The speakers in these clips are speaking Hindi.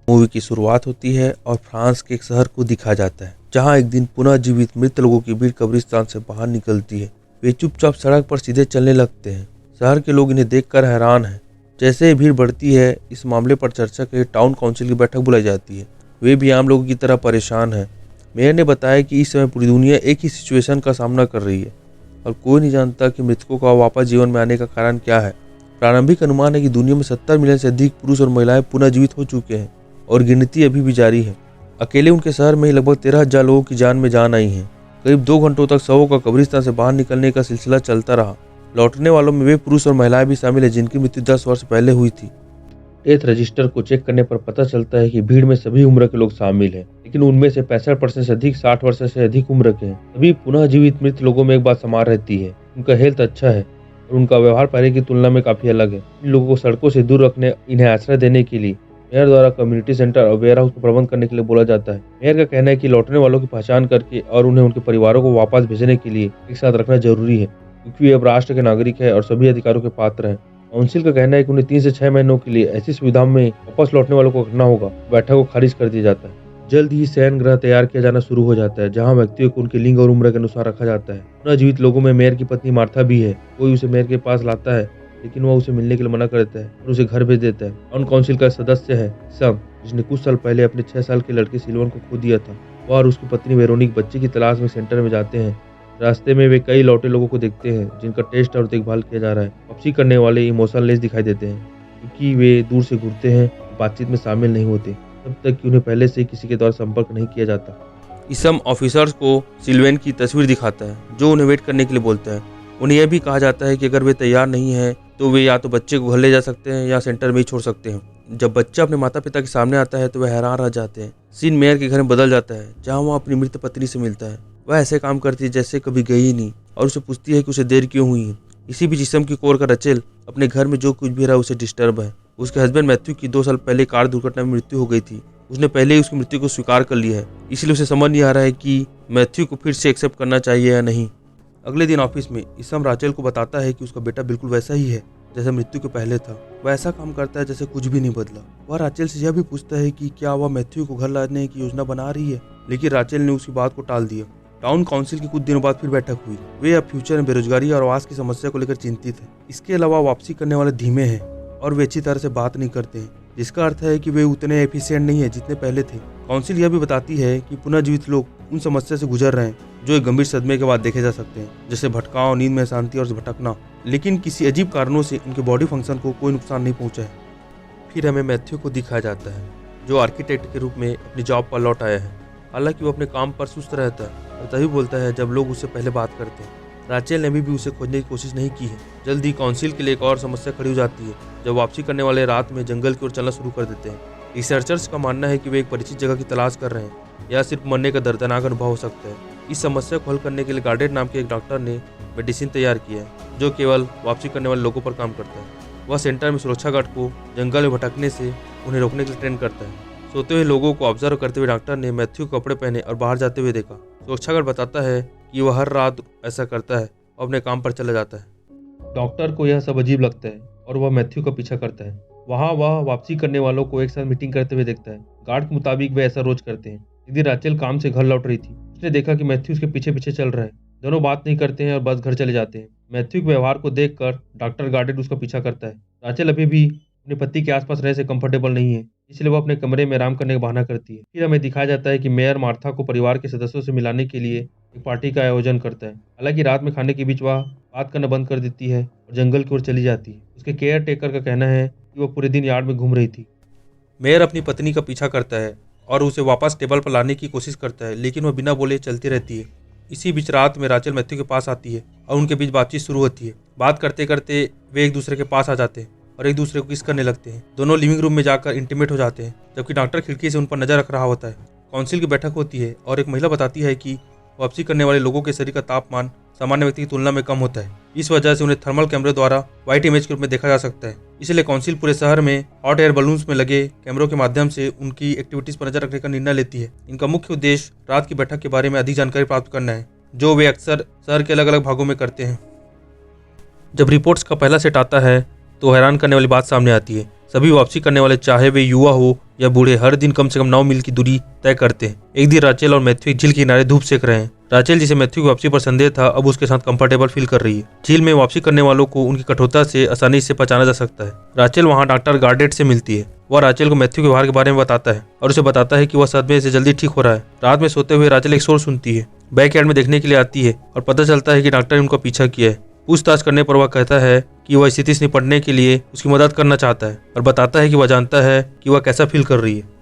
मूवी की शुरुआत होती है और फ्रांस के एक शहर को दिखाया जाता है, जहां एक दिन पुनः जीवित मृत लोगों की भीड़ कब्रिस्तान से बाहर निकलती है। वे चुपचाप सड़क पर सीधे चलने लगते हैं। शहर के लोग इन्हें देखकर हैरान हैं। जैसे ही भीड़ बढ़ती है, इस मामले पर चर्चा के लिए टाउन काउंसिल की बैठक बुलाई जाती है। वे भी आम लोगों की तरह परेशान हैं। मेयर ने बताया कि इस समय पूरी दुनिया एक ही सिचुएशन का सामना कर रही है और कोई नहीं जानता कि मृतकों का वापस जीवन में आने का कारण क्या है। प्रारंभिक अनुमान है कि दुनिया में 70 मिलियन से अधिक पुरुष और महिलाएं पुनः जीवित हो चुके हैं और गिनती अभी भी जारी है। अकेले उनके शहर में ही लगभग 13,000 लोगों की जान में जान आई है। करीब 2 घंटों तक शवों का कब्रिस्तान से बाहर निकलने का सिलसिला चलता रहा। लौटने वालों में वे पुरुष और महिलाएं भी शामिल है जिनकी मृत्यु 10 वर्ष पहले हुई थी। डेथ रजिस्टर को चेक करने पर पता चलता है कि भीड़ में सभी उम्र के लोग शामिल हैं, लेकिन उनमें से 65% से अधिक 60 वर्ष से अधिक उम्र के हैं। सभी पुनः जीवित मृत लोगों में एक बात समान रहती है, उनका हेल्थ अच्छा है और उनका व्यवहार पहले की तुलना में काफी अलग है। इन लोगों को सड़कों से दूर रखने, इन्हें आश्रय देने के लिए मेयर द्वारा कम्युनिटी सेंटर और वेयर हाउस का प्रबंध करने के लिए बोला जाता है। मेयर का कहना है कि लौटने वालों की पहचान करके और उन्हें उनके परिवारों को वापस भेजने के लिए एक साथ रखना जरूरी है, क्योंकि वे अब राष्ट्र के नागरिक है और सभी अधिकारों के पात्र हैं। काउंसिल का कहना है कि उन्हें 3 से 6 महीनों के लिए ऐसी सुविधाओं में वापस लौटने वालों को रखना होगा। बैठक को खारिज कर दिया जाता है। जल्द ही शयन गृह तैयार किया जाना शुरू हो जाता है, जहां व्यक्तियों को उनके लिंग और उम्र के अनुसार रखा जाता है। पुनः जीवित लोगों में मेयर की पत्नी मार्था भी है। कोई उसे मेयर के पास लाता है, लेकिन वह उसे मिलने के लिए मना कर देता है और उसे घर भेज देता है। टाउन काउंसिल का सदस्य है सम, जिसने कुछ साल पहले अपने 6 साल के लड़के सिल्वन को खो दिया था। वह और उसकी पत्नी वेरोनिक बच्चे की तलाश में सेंटर में जाते हैं। रास्ते में वे कई लौटे लोगों को देखते हैं जिनका टेस्ट और देखभाल किया जा रहा है। वापसी करने वाले इमोशनलेस दिखाई देते हैं, क्योंकि वे दूर से घूरते हैं, बातचीत में शामिल नहीं होते तब तक कि उन्हें पहले से किसी के द्वारा संपर्क नहीं किया जाता। इसम ऑफिसर्स को सिल्वेन की तस्वीर दिखाता है, जो उन्हें वेट करने के लिए बोलता है। उन्हें यह भी कहा जाता है कि अगर वे तैयार नहीं है तो वे या तो बच्चे को घर ले जा सकते हैं या सेंटर में ही छोड़ सकते हैं। जब बच्चा अपने माता पिता के सामने आता है तो वे हैरान रह जाते हैं। सीन मेयर के घर में बदल जाता है, जहाँ वह अपनी मृत पत्नी से मिलता है। वह ऐसे काम करती है जैसे कभी गई ही नहीं और उसे पूछती है कि उसे देर क्यों हुई है। इसी बीच इसम की कोर का रचेल अपने घर में जो कुछ भी रहा उसे डिस्टर्ब है। उसके हस्बैंड मैथ्यू की 2 साल पहले कार दुर्घटना में मृत्यु हो गई थी। उसने पहले ही उसकी मृत्यु को स्वीकार कर लिया है, इसलिए उसे समझ नहीं आ रहा है कि मैथ्यू को फिर से एक्सेप्ट करना चाहिए या नहीं। अगले दिन ऑफिस में इसम राचेल को बताता है कि उसका बेटा बिल्कुल वैसा ही है जैसा मृत्यु के पहले था। वह ऐसा काम करता है जैसे कुछ भी नहीं बदला। वह राचेल से यह भी पूछता है कि क्या वह मैथ्यू को घर लाने की योजना बना रही है, लेकिन राचेल ने उसकी बात को टाल दिया। टाउन काउंसिल की कुछ दिनों बाद फिर बैठक हुई। वे अब फ्यूचर में बेरोजगारी और आवास की समस्या को लेकर चिंतित हैं। इसके अलावा वापसी करने वाले धीमे हैं और वे अच्छी तरह से बात नहीं करते हैं, जिसका अर्थ है कि वे उतने एफिशिएंट नहीं है जितने पहले थे। काउंसिल यह भी बताती है कि पुनः जीवित लोग उन समस्या से गुजर रहे हैं जो एक गंभीर सदमे के बाद देखे जा सकते हैं, जैसे भटकाव, नींद में अशांति और भटकना, लेकिन किसी अजीब कारणों से उनके बॉडी फंक्शन को कोई नुकसान नहीं पहुंचा है। फिर हमें मैथ्यू को दिखाया जाता है, जो आर्किटेक्ट के रूप में अपनी जॉब पर लौट आया है। हालांकि वो अपने काम पर सुस्त रहता है और तभी बोलता है जब लोग उससे पहले बात करते हैं। राचेल ने भी उसे खोजने की कोशिश नहीं की है। जल्द ही काउंसिल के लिए एक और समस्या खड़ी हो जाती है, जब वापसी करने वाले रात में जंगल की ओर चलना शुरू कर देते हैं। रिसर्चर्स का मानना है कि वे एक परिचित जगह की तलाश कर रहे हैं, या सिर्फ मरने का दर्दनाक अनुभव हो सकता है। इस समस्या को हल करने के लिए गार्डेट नाम के एक डॉक्टर ने मेडिसिन तैयार किया है, जो केवल वापसी करने वाले लोगों पर काम करता है। वह सेंटर में सुरक्षा गार्ड को जंगल में भटकने से उन्हें रोकने के लिए ट्रेन करता है। सोते हुए लोगों को ऑब्जर्व करते हुए डॉक्टर ने मैथ्यू कपड़े पहने और बाहर जाते हुए देखा। सुरक्षा गार्ड बताता है कि वह हर रात ऐसा करता है और अपने काम पर चला जाता है। डॉक्टर को यह सब अजीब लगता है और वह मैथ्यू का पीछा करता है। वहाँ वह वापसी करने वालों को एक साथ मीटिंग करते हुए देखता है। गार्ड के मुताबिक वे ऐसा रोज करते हैं। एक दिन राचेल काम से घर लौट रही थी। उसने देखा कि मैथ्यू उसके पीछे पीछे चल रहा है। दोनों बात नहीं करते हैं और बस घर चले जाते हैं। मैथ्यू के व्यवहार को देखकर डॉक्टर गार्डेट उसका पीछा करता है। राचेल अभी भी अपने पति के आसपास रहने से कंफर्टेबल नहीं है, इसलिए वह अपने कमरे में आराम करने का बहाना करती है। फिर हमें दिखाया जाता है कि मेयर मार्था को परिवार के सदस्यों से मिलाने के लिए एक पार्टी का आयोजन करता है। हालांकि रात में खाने के बीच वह बात करना बंद कर देती है और जंगल की ओर चली जाती है। उसके केयर टेकर का कहना है कि वह पूरे दिन यार्ड में घूम रही थी। मेयर अपनी पत्नी का पीछा करता है और उसे वापस टेबल पर लाने की कोशिश करता है, लेकिन वह बिना बोले चलती रहती है। इसी बीच रात में राचेल मैथ्यू के पास आती है और उनके बीच बातचीत शुरू होती है। बात करते करते वे एक दूसरे के पास आ जाते हैं और एक दूसरे को किस करने लगते हैं। दोनों लिविंग रूम में जाकर इंटीमेट हो जाते हैं, जबकि डॉक्टर खिड़की से उन पर नजर रख रहा होता है। काउंसिल की बैठक होती है और एक महिला बताती है कि वापसी करने वाले लोगों के शरीर का तापमान सामान्य व्यक्ति की तुलना में कम होता है। इस वजह से उन्हें थर्मल कैमरे द्वारा व्हाइट इमेज के रूप में देखा जा सकता है। इसलिए काउंसिल पूरे शहर में हॉट एयर बलून्स में लगे कैमरों के माध्यम से उनकी एक्टिविटीज पर नजर रखने का निर्णय लेती है। इनका मुख्य उद्देश्य रात की बैठक के बारे में अधिक जानकारी प्राप्त करना है, जो वे अक्सर शहर के अलग अलग भागों में करते हैं। जब रिपोर्ट्स का पहला सेट आता है तो हैरान करने वाली बात सामने आती है। सभी वापसी करने वाले, चाहे वे युवा हो यह बूढ़े हर दिन कम से कम 9 मील की दूरी तय करते हैं। एक दिन राचेल और मैथ्यू एक झील के किनारे धूप सेक रहे हैं। राचेल, जिसे मैथ्यू की वापसी पर संदेह था, अब उसके साथ कंफर्टेबल फील कर रही है। झील में वापसी करने वालों को उनकी कठोरता से आसानी से पहचाना जा सकता है। राचेल वहाँ डॉक्टर गार्डेट से मिलती है। वह राचेल को मैथ्यू के व्यवहार के बारे में बताता है और उसे बताता है कि वह सदमे से जल्दी ठीक हो रहा है। रात में सोते हुए राचेल एक शोर सुनती है, बैकयार्ड में देखने के लिए आती है और पता चलता है कि डॉक्टर ने उनका पीछा किया है। पूछताछ करने पर वह कहता है कि वह स्थिति से निपटने के लिए उसकी मदद करना चाहता है और बताता है कि वह जानता है कि वह कैसा फील कर रही है।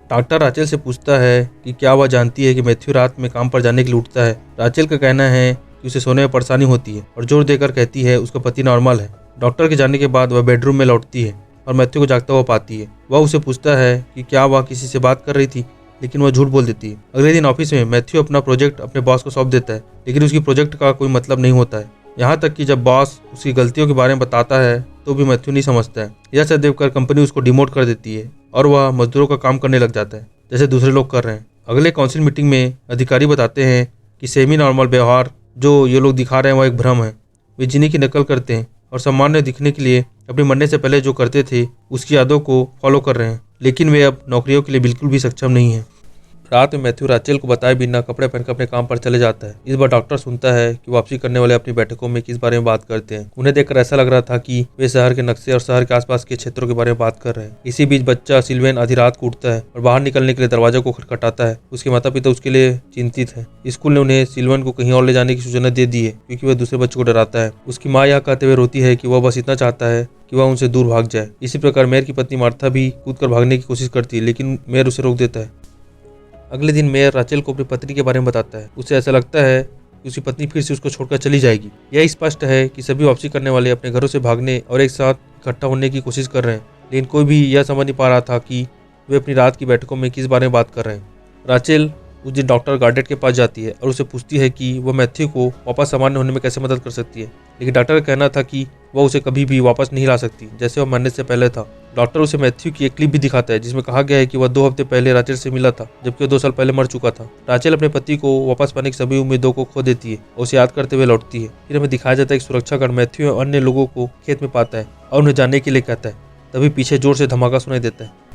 डॉक्टर राचेल से पूछता है कि क्या वह जानती है कि मैथ्यू रात में काम पर जाने के लिए उठता है। राचेल का कहना है कि उसे सोने में परेशानी होती है और जोर देकर कहती है उसका पति नॉर्मल है। डॉक्टर के जाने के बाद वह बेडरूम में लौटती है और मैथ्यू को जागता हुआ पाती है। वह उसे पूछता है कि क्या वह किसी से बात कर रही थी, लेकिन वह झूठ बोल देती है। अगले दिन ऑफिस में मैथ्यू अपना प्रोजेक्ट अपने बॉस को सौंप देता है, लेकिन उसकी प्रोजेक्ट का कोई मतलब नहीं होता है। यहाँ तक कि जब बॉस उसकी गलतियों के बारे में बताता है तो भी मैथ्यू नहीं समझता है। यह सब देखकर कंपनी उसको डिमोट कर देती है और वह मजदूरों का काम करने लग जाता है जैसे दूसरे लोग कर रहे हैं। अगले काउंसिल मीटिंग में अधिकारी बताते हैं कि सेमी नॉर्मल व्यवहार जो ये लोग दिखा रहे हैं वह एक भ्रम है। वे जीनी की नकल करते हैं और सामान्य दिखने के लिए अपने मरने से पहले जो करते थे उसकी यादों को फॉलो कर रहे हैं, लेकिन वे अब नौकरियों के लिए बिल्कुल भी सक्षम नहीं हैं। रात में मैथ्यू राचेल को बताए बिना कपड़े पहनकर अपने काम पर चले जाता है। इस बार डॉक्टर सुनता है कि वापसी करने वाले अपनी बैठकों में किस बारे में बात करते हैं। उन्हें देखकर ऐसा लग रहा था कि वे शहर के नक्शे और शहर के आसपास के क्षेत्रों के बारे में बात कर रहे हैं। इसी बीच बच्चा सिल्वेन आधी रात को उठता है और बाहर निकलने के लिए दरवाजा को खटखटाता है। उसके माता पिता उसके लिए चिंतित है। स्कूल ने उन्हें सिल्वेन को कहीं और ले जाने की सूचना दे दी है क्योंकि वह दूसरे बच्चों को डराता है। उसकी माँ यह कहते हुए रोती है कि वह बस इतना चाहता है कि वह उनसे दूर भाग जाए। इसी प्रकार मेयर की पत्नी मार्था भी कूदकर भागने की कोशिश करती है, लेकिन मेयर उसे रोक देता है। अगले दिन मेयर राचेल को अपनी पत्नी के बारे में बताता है। उसे ऐसा लगता है कि उसकी पत्नी फिर से उसको छोड़कर चली जाएगी। यह स्पष्ट है कि सभी वापसी करने वाले अपने घरों से भागने और एक साथ इकट्ठा होने की कोशिश कर रहे हैं, लेकिन कोई भी यह समझ नहीं पा रहा था कि वे अपनी रात की बैठकों में किस बारे में बात कर रहे हैं। राचेल उस दिन डॉक्टर गार्डेट के पास जाती है और उसे पूछती है कि वह मैथ्यू को वापस सामान्य होने में कैसे मदद कर सकती है, लेकिन डॉक्टर का कहना था कि वह उसे कभी भी वापस नहीं ला सकती जैसे वह मरने से पहले था। डॉक्टर उसे मैथ्यू की एक क्लिप भी दिखाता है जिसमें कहा गया है कि वह 2 हफ्ते पहले राचेल से मिला था, जबकि वह 2 साल पहले मर चुका था। राचेल अपने पति को वापस पाने की सभी उम्मीदों को खो देती है और उसे याद करते हुए लौटती है। फिर हमें दिखाया जाता है कि सुरक्षाकर्मी मैथ्यू और अन्य लोगों को खेत में पाता है और उन्हें जाने के लिए कहता है। तभी पीछे जोर से धमाका सुनाई देता है।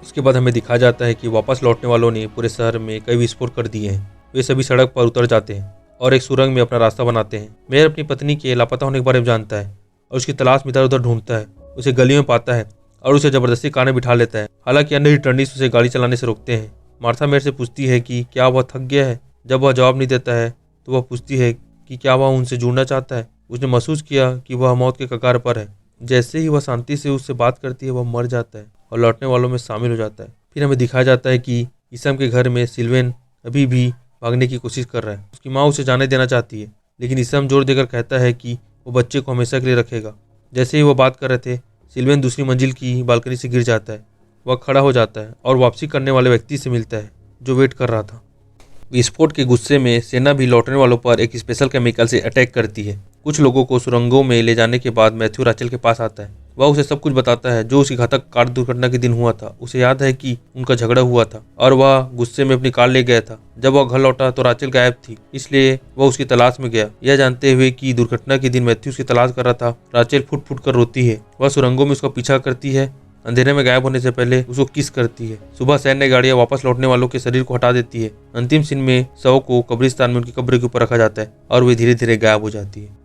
उसके बाद हमें दिखाया जाता है कि वापस लौटने वालों ने पूरे शहर में कई विस्फोट कर दिए हैं। वे सभी सड़क पर उतर जाते हैं और एक सुरंग में अपना रास्ता बनाते हैं। मेयर अपनी पत्नी के लापता होने के बारे में जानता है और उसकी तलाश में इधर उधर ढूंढता है। उसे गलियों में पाता है और उसे जबरदस्ती कार में बिठा लेता है। हालांकि अन्य रिटर्निस्ट उसे गाड़ी चलाने से रोकते हैं। मार्था मेयर से पूछती है कि क्या वह थक गया है। जब वह जवाब नहीं देता है तो वह पूछती है कि क्या वह उनसे जुड़ना चाहता है। उसने महसूस किया कि वह मौत के कगार पर है। जैसे ही वह शांति से उससे बात करती है वह मर जाता है और लौटने वालों में शामिल हो जाता है। फिर हमें दिखाया जाता है कि ईसम के घर में सिल्वेन अभी भी भागने की कोशिश कर रहा है। उसकी माँ उसे जाने देना चाहती है, लेकिन ईसम जोर देकर कहता है कि वो बच्चे को हमेशा के लिए रखेगा। जैसे ही वो बात कर रहे थे, सिल्वेन दूसरी मंजिल की बालकनी से गिर जाता है। वह खड़ा हो जाता है और वापसी करने वाले व्यक्ति से मिलता है जो वेट कर रहा था। विस्फोट के गुस्से में सेना भी लौटने वालों पर एक स्पेशल केमिकल से अटैक करती है। कुछ लोगों को सुरंगों में ले जाने के बाद मैथ्यू राचेल के पास आता है। वह उसे सब कुछ बताता है जो उसकी घातक कार दुर्घटना के दिन हुआ था। उसे याद है कि उनका झगड़ा हुआ था और वह गुस्से में अपनी कार ले गया था। जब वह घर लौटा तो राचेल गायब थी, इसलिए वह उसकी तलाश में गया। यह जानते हुए कि दुर्घटना के दिन मैथ्यू उसकी तलाश कर रहा था, राचेल फुट फुट कर रोती है। वह सुरंगों में उसका पीछा करती है, अंधेरे में गायब होने से पहले उसको किस करती है। सुबह सैन्य गाड़ियां वापस लौटने वालों के शरीर को हटा देती है। अंतिम सीन में शव को कब्रिस्तान में उनकी कब्र के ऊपर रखा जाता है और वे धीरे धीरे गायब हो जाती है।